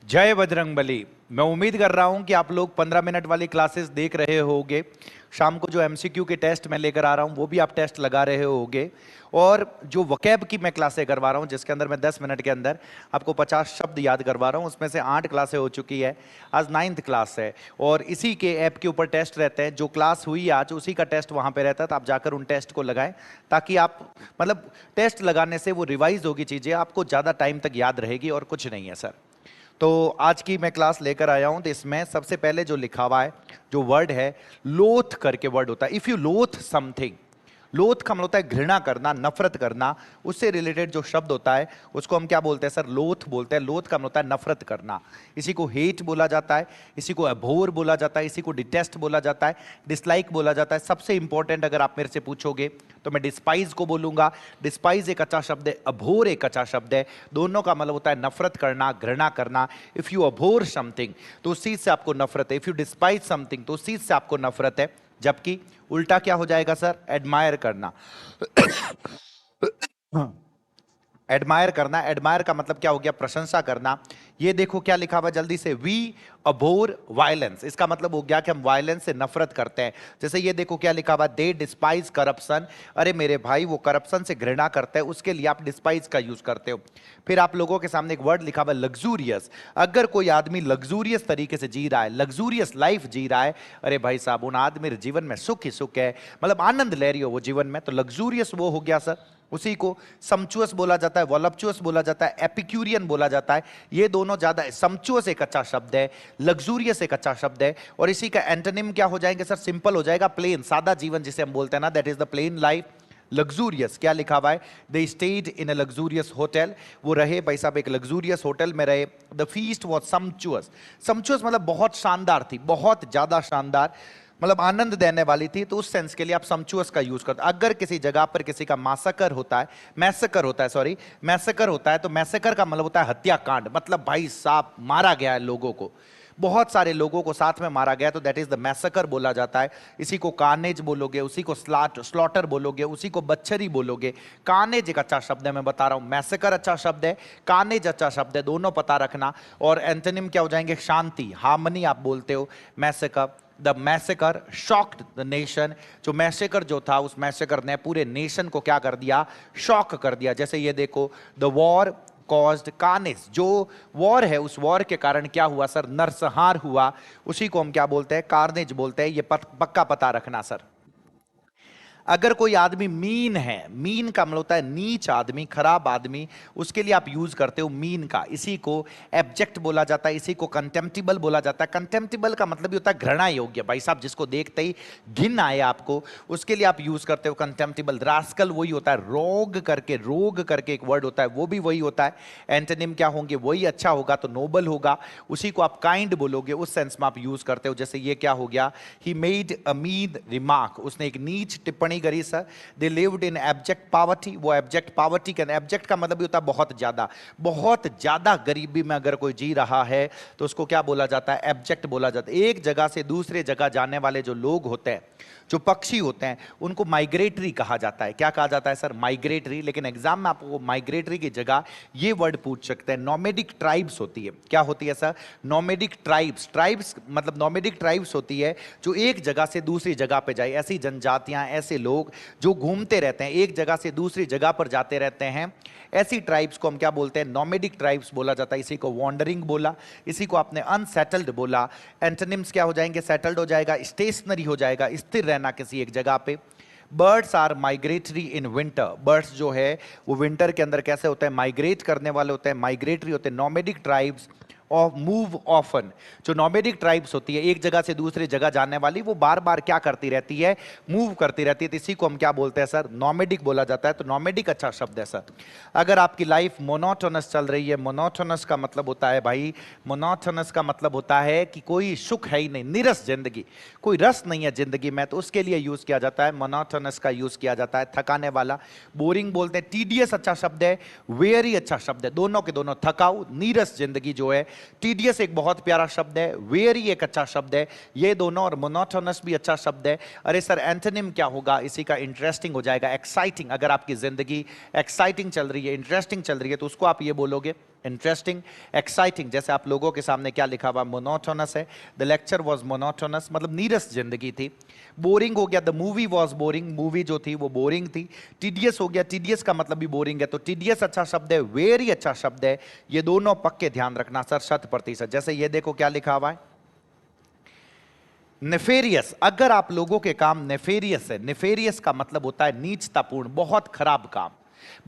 जय बजरंगबली। मैं उम्मीद कर रहा हूं कि आप लोग 15 मिनट वाली क्लासेस देख रहे होंगे। शाम को जो एमसीक्यू के टेस्ट मैं लेकर आ रहा हूं वो भी आप टेस्ट लगा रहे होंगे। और जो वोकैब की मैं क्लासें करवा रहा हूं जिसके अंदर मैं 10 मिनट के अंदर आपको 50 शब्द याद करवा रहा हूं, उसमें से 8 क्लासें हो चुकी है। आज 9th क्लास है और इसी के ऐप के ऊपर टेस्ट रहते हैं। जो क्लास हुई आज उसी का टेस्ट वहां पे रहता है, तो आप जाकर उन टेस्ट को लगाएं ताकि आप मतलब टेस्ट लगाने से वो रिवाइज होगी चीज़ें, आपको ज़्यादा टाइम तक याद रहेगी और कुछ नहीं है सर। तो आज की मैं क्लास लेकर आया हूं, तो इसमें सबसे पहले जो लिखा हुआ है, जो वर्ड है लोथ करके वर्ड होता है। इफ यू लोथ समथिंग, लोथ का मतलब होता है घृणा करना, नफरत करना। उससे रिलेटेड जो शब्द होता है उसको हम क्या बोलते हैं सर? लोथ बोलते हैं। लोथ का मतलब होता है नफरत करना। इसी को हेट बोला जाता है, इसी को अभोर बोला जाता है, इसी को डिटेस्ट बोला जाता है, डिसलाइक बोला जाता है। सबसे इंपॉर्टेंट अगर आप मेरे से पूछोगे तो मैं डिस्पाइज को बोलूंगा। डिस्पाइज एक अच्छा शब्द है, अभोर एक अच्छा शब्द है। दोनों का मतलब होता है नफरत करना, घृणा करना। इफ यू अभोर समथिंग तो उस चीज से आपको नफरत है, इफ यू डिस्पाइज समथिंग तो उस चीज से आपको नफरत है। जबकि उल्टा क्या हो जाएगा सर? एडमायर करना। एडमायर करना, एडमायर का मतलब क्या हो गया? प्रशंसा करना। ये देखो क्या लिखा हुआ जल्दी से, वी अबोर वायलेंस। इसका मतलब हो गया कि हम वायलेंस से नफरत करते हैं। जैसे ये देखो क्या लिखा हुआ, दे डिस्पाइज करप्शन। अरे मेरे भाई वो करप्शन से घृणा करते हैं, उसके लिए आप डिस्पाइज का यूज करते हो। फिर आप लोगों के सामने एक वर्ड लिखा हुआ लग्जूरियस। अगर कोई आदमी लग्जूरियस तरीके से जी रहा है, लग्जूरियस लाइफ जी रहा है, अरे भाई साहब उन आदमी के जीवन में सुख ही सुख है, मतलब आनंद ले रही हो वो जीवन में, तो लग्जूरियस वो हो गया सर। उसी को समचुअस बोला जाता है, वॉलप्चुअस बोला जाता है, एपिक्यूरियन बोला जाता है। ये दोनों ज्यादा, समचुअस एक अच्छा शब्द है, लग्जूरियस एक अच्छा शब्द है। और इसी का एंटोनिम क्या हो जाएंगे सर? सिंपल हो जाएगा, प्लेन, सादा जीवन जिसे हम बोलते हैं ना, that is the plain life. Luxurious क्या लिखा हुआ है? They stayed in a luxurious hotel. वो रहे भाई साहब एक लग्जूरियस होटल में रहे। The feast was sumptuous. Sumptuous मतलब बहुत शानदार थी, बहुत ज्यादा शानदार, मतलब आनंद देने वाली थी। तो उस सेंस के लिए आप समचुअस का यूज करते। अगर किसी जगह पर किसी का मासकर होता है, मैसेकर होता है, सॉरी मैसेकर होता है, तो मैसेकर का मतलब होता है हत्याकांड। मतलब भाई साहब मारा गया है लोगों को, बहुत सारे लोगों को साथ में मारा गया, तो दैट इज द मैसेकर बोला जाता है। इसी को कार्नेज बोलोगे, उसी को स्लॉटर बोलोगे, उसी को बच्चरी बोलोगे। कार्नेज एक अच्छा शब्द है, मैं बता रहा हूं। मैसेकर अच्छा शब्द है, कार्नेज अच्छा शब्द है, दोनों पता रखना। और एंटोनिम क्या हो जाएंगे? शांति, हार्मनी आप बोलते हो। Massacre, the massacre shocked the nation. जो मैसेकर जो था, उस मैसेकर ने पूरे नेशन को क्या कर दिया? शॉक कर दिया। जैसे ये देखो, द वॉर कॉज्ड कार्नेज। जो वॉर है उस वॉर के कारण क्या हुआ सर? नरसंहार हुआ। उसी को हम क्या बोलते हैं? कार्नेज बोलते हैं। ये पक्का पता रखना सर। अगर कोई आदमी मीन है, मीन का मतलब होता है नीच आदमी, खराब आदमी, उसके लिए आप यूज करते हो मीन का। इसी को एब्जेक्ट बोला जाता है, इसी को कंटेम्प्टिबल बोला जाता है। कंटेम्प्टिबल का मतलब ये होता है घृणा योग्य, भाई साहब जिसको देखते ही घिन आए आपको, उसके लिए आप यूज करते हो कंटेम्प्टिबल। रास्कल वही होता है, रोग करके एक वर्ड होता है, वो भी वही होता है। एंटोनिम क्या होंगे? वही अच्छा होगा तो नोबल होगा। उसी को आप काइंड बोलोगे, उस सेंस में आप यूज करते हो। जैसे ये क्या हो गया? He made a mean remark. उसने एक नीच टिप्पणी करी sir. They lived in abject poverty. वो एब्जेक्ट पॉवर्टी का, एब्जेक्ट का मतलब भी होता है बहुत ज्यादा गरीबी में अगर कोई जी रहा है तो उसको क्या बोला जाता है? एब्जेक्ट बोला जाता है। एक जगह से दूसरे जगह जाने वाले जो लोग होते हैं, जो पक्षी होते हैं, उनको माइग्रेटरी कहा जाता है। क्या कहा जाता है सर? माइग्रेटरी। लेकिन एग्जाम में आपको माइग्रेटरी की जगह ये वर्ड पूछ सकते हैं, नोमैडिक ट्राइब्स होती है। क्या होती है सर? Nomadic tribes. ट्राइब्स मतलब नोमैडिक ट्राइब्स होती है जो एक जगह से दूसरी जगह पे जाए। ऐसी जनजातियां, ऐसे लोग जो घूमते रहते हैं, एक जगह से दूसरी जगह पर जाते रहते हैं, ऐसी ट्राइब्स को हम क्या बोलते हैं? नोमैडिक ट्राइब्स बोला जाता है। इसी को वॉन्डरिंग बोला, इसी को आपने अनसेटल्ड बोला। एंटोनिम्स क्या हो जाएंगे? सेटल्ड हो जाएगा, स्टेशनरी हो जाएगा, स्थिर रहना किसी एक जगह पे। Birds are migratory in winter. Birds जो है वो विंटर के अंदर कैसे होते हैं? माइग्रेट करने वाले होते हैं, माइग्रेटरी होते हैं। Nomadic tribes of move often. जो नोमैडिक ट्राइब्स होती है एक जगह से दूसरी जगह जाने वाली, वो बार बार क्या करती रहती है? मूव करती रहती है। तो इसी को हम क्या बोलते हैं सर? नोमैडिक बोला जाता है। तो नोमैडिक अच्छा शब्द है सर। अगर आपकी लाइफ मोनोटोनस चल रही है, मोनोटोनस का मतलब होता है भाई, मोनोटोनस का मतलब होता है कि कोई सुख है ही नहीं, निरस जिंदगी, कोई रस नहीं है जिंदगी में, तो उसके लिए यूज किया जाता है, मोनोटोनस का यूज किया जाता है। थकाने वाला, बोरिंग बोलते हैं। टीडियस अच्छा शब्द है, वेरी अच्छा शब्द है, दोनों के दोनों। थकाऊ, नीरस जिंदगी जो है। टीडियस एक बहुत प्यारा शब्द है, वेरी एक अच्छा शब्द है, ये दोनों। और मोनोटोनस भी अच्छा शब्द है। अरे सर एंटोनिम क्या होगा? इसी का इंटरेस्टिंग हो जाएगा, एक्साइटिंग। अगर आपकी जिंदगी एक्साइटिंग चल रही है, इंटरेस्टिंग चल रही है, तो उसको आप ये बोलोगे इंटरेस्टिंग, एक्साइटिंग, जैसे आप लोगों के सामने क्या लिखा हुआ, मोनोटोनस है, द लेक्चर वॉज मोनोटोनस मतलब नीरस जिंदगी थी। बोरिंग हो गया, the movie was boring, movie जो थी वो बोरिंग थी। टीडियस हो गया, टीडियस का मतलब भी बोरिंग है, तो टीडियस अच्छा शब्द है, वेरी अच्छा शब्द है, ये दोनों पक्के ध्यान रखना सर, 100%। जैसे ये देखो क्या लिखा हुआ है, नेफेरियस, अगर आप लोगों के काम नेफेरियस है, नेफेरियस का मतलब होता है नीचतापूर्ण, बहुत खराब काम,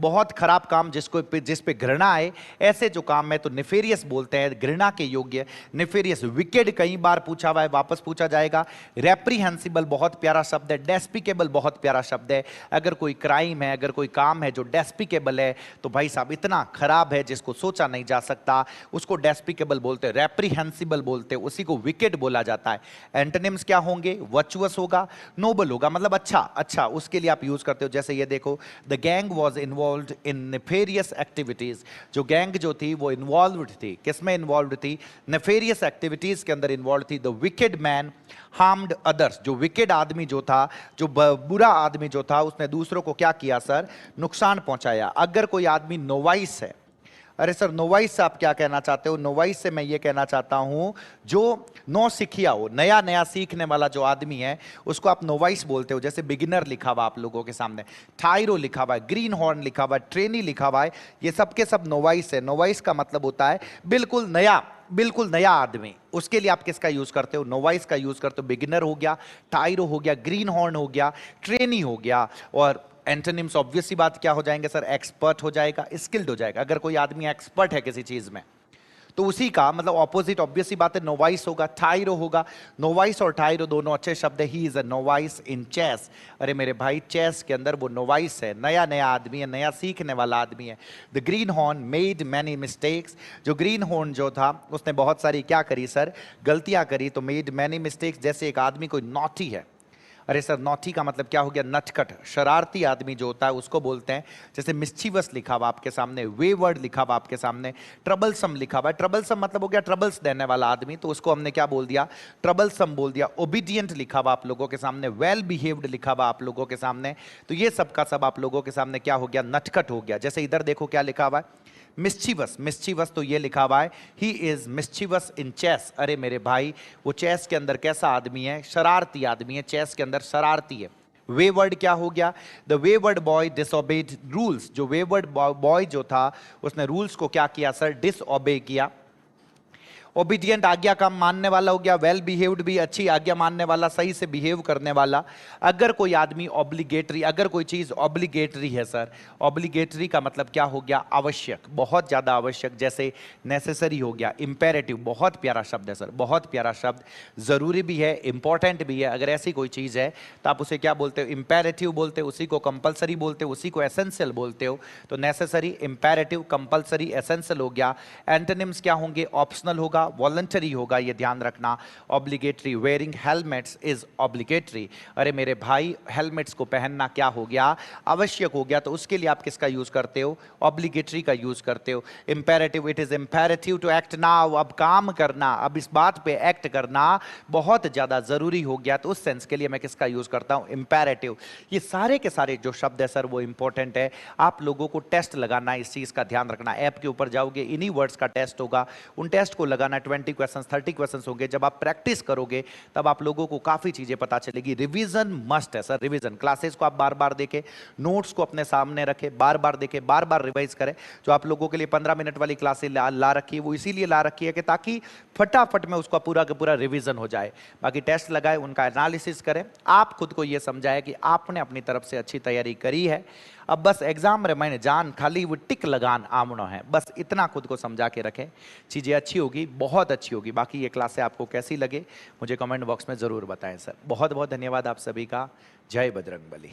बहुत खराब काम, जिस पे घृणा है, ऐसे जो काम है तो नेफेरियस बोलते हैं, घृणा के योग्य। नेफेरियस, विकेड कई बार पूछा हुआ है, वापस पूछा जाएगा। रेप्रीहेंसिबल बहुत प्यारा शब्द है, डेस्पिकेबल बहुत प्यारा शब्द है। अगर कोई क्राइम है, अगर कोई काम है जो डेस्पिकेबल है, तो भाई साहब इतना खराब है जिसको सोचा नहीं जा सकता, उसको डेस्पिकेबल बोलते हैं, रेप्रीहेंसिबल बोलते हैं, उसी को विकेड बोला जाता है। एंटोनिम्स क्या होंगे, वर्चुअस होगा, नोबल होगा, मतलब अच्छा अच्छा, उसके लिए आप यूज करते हो। जैसे ये देखो, the gang was involved in nefarious activities, जो गैंग जो थी वो इन्वॉल्व्ड थी, किसमें इन्वॉल्व्ड थी, नेफेरियस एक्टिविटीज के अंदर इन्वॉल्व थी। The wicked man harmed others, जो विकेड आदमी जो था, जो बुरा आदमी जो था, उसने दूसरों को क्या किया सर, नुकसान पहुंचाया। अगर कोई आदमी नोवाइस है, अरे सर नोवाइस से आप क्या कहना चाहते हो, नोवाइस से मैं ये कहना चाहता हूं जो नौ सीखिया हो, नया नया सीखने वाला जो आदमी है उसको आप नोवाइस बोलते हो। जैसे बिगिनर लिखा हुआ आप लोगों के सामने, थायरो लिखा हुआ है, ग्रीन हॉर्न लिखा हुआ है, ट्रेनी लिखा हुआ है, ये सब के सब नोवाइस है। नोवाइस का मतलब होता है बिल्कुल नया, बिल्कुल नया आदमी। उसके लिए आप किसका यूज करते हो, नोवाइस का यूज करते हो। बिगिनर हो गया, टायरो हो गया, ग्रीन हॉर्न हो गया, ट्रेनी हो गया, और एंटोनिम्स ऑब्वियस सी बात क्या हो जाएंगे सर, एक्सपर्ट हो जाएगा, स्किल्ड हो जाएगा। अगर कोई आदमी एक्सपर्ट है किसी चीज में तो उसी का मतलब ऑपोजिट ऑब्वियस सी बात है नोवाइस होगा, थायरो होगा। नोवाइस और थायरो दोनों अच्छे शब्द है। He is a novice in chess, अरे मेरे भाई चेस के अंदर वो नोवाइस है, नया नया आदमी है, नया सीखने वाला आदमी है। The green horn made many mistakes, जो ग्रीन हॉर्न जो था उसने बहुत सारी क्या करी सर, गलतियां करी। तो मेड मैनी मिस्टेक्स, जैसे एक आदमी कोई नॉटी है, अरे सर नॉटी का मतलब क्या हो गया, नटखट, शरारती आदमी जो होता है उसको बोलते हैं। जैसे मिस्चीवस लिखा हुआ आपके सामने, वेवर्ड लिखा हुआ आपके सामने, ट्रबलसम लिखा हुआ है, ट्रबलसम मतलब हो गया ट्रबल्स देने वाला आदमी, तो उसको हमने क्या बोल दिया, ट्रबलसम बोल दिया। ओबीडियंट लिखा हुआ आप लोगों के सामने, वेल बिहेव्ड लिखा हुआ आप लोगों के सामने, तो ये सब का सब आप लोगों के सामने क्या हो गया, नटखट हो गया। जैसे इधर देखो क्या लिखा हुआ है, मिस्चीवस, मिस्चीवस तो ये लिखा हुआ है, he is mischievous in chess, अरे मेरे भाई वो चेस के अंदर कैसा आदमी है, शरारती आदमी है, चेस के अंदर शरारती है। वेवर्ड क्या हो गया, द वेवर्ड बॉय डिसओबेड रूल्स, जो वेवर्ड बॉय जो था उसने रूल्स को क्या किया सर, डिसओबे किया। ओबीडियंट आज्ञा का मानने वाला हो गया, वेल बिहेव्ड भी अच्छी आज्ञा मानने वाला, सही से बिहेव करने वाला। अगर कोई आदमी ऑब्लिगेटरी, अगर कोई चीज ऑब्लिगेटरी है सर, ऑब्लिगेटरी का मतलब क्या हो गया, आवश्यक, बहुत ज्यादा आवश्यक। जैसे नेसेसरी हो गया, इंपेरेटिव, बहुत प्यारा शब्द है सर, बहुत प्यारा शब्द, जरूरी भी है, इंपॉर्टेंट भी है। अगर ऐसी कोई चीज है तो आप उसे क्या बोलते हो, इंपेरेटिव बोलते हो, उसी को कंपलसरी बोलते हो, उसी को एसेंशियल बोलते हो। तो नेसेसरी, इंपेरेटिव, कंपलसरी, एसेंशियल हो गया। एंटोनिम्स क्या होंगे, ऑप्शनल होगा, वॉलंटरी होगा, ये ध्यान रखना। Obligatory, wearing helmets is obligatory, अरे मेरे भाई हेलमेट्स को पहनना क्या हो गया, आवश्यक हो गया, तो उसके लिए आप किसका यूज करते हो, ऑब्लिगेटरी का यूज करते हो। Imperative, it is imperative to act now, अब काम करना, अब इस बात पे एक्ट करना बहुत ज्यादा जरूरी हो गया, तो उस सेंस के लिए मैं किसका यूज करता हूं, इंपेरेटिव। ये सारे के सारे जो शब्द है सर वो इंपॉर्टेंट है, आप लोगों को टेस्ट लगाना, इस चीज का ध्यान रखना। ऐप के ऊपर जाओगे, इन्हीं वर्ड्स का टेस्ट होगा, उन टेस्ट को लगाना। 20 क्वेश्चंस, 30 क्वेश्चंस होंगे। जब आप प्रैक्टिस करोगे तब आप लोगों को काफी चीजें पता चलेगी। रिवीजन मस्ट है सर, रिवीजन। क्लासेस को आप बार बार देखें, नोट्स को अपने सामने रखें, बार बार देखें, बार बार रिवाइज करें। जो आप लोगों के लिए 15 मिनट वाली क्लासेस ला रखी है वो इसीलिए ला रखी है कि ताकि फटाफट में उसका पूरा का पूरा रिवीजन हो जाए। बाकी टेस्ट लगाए, उनका एनालिसिस करें, आप खुद को यह समझाए कि आपने अपनी तरफ से अच्छी तैयारी करी है। अब बस एग्जाम रे मैंने जान खाली वो टिक लगान आमनो है, बस इतना खुद को समझा के रखें, चीज़ें अच्छी होगी, बहुत अच्छी होगी। बाकी ये क्लासें आपको कैसी लगे मुझे कमेंट बॉक्स में ज़रूर बताएं सर। बहुत बहुत धन्यवाद आप सभी का। जय बजरंगबली।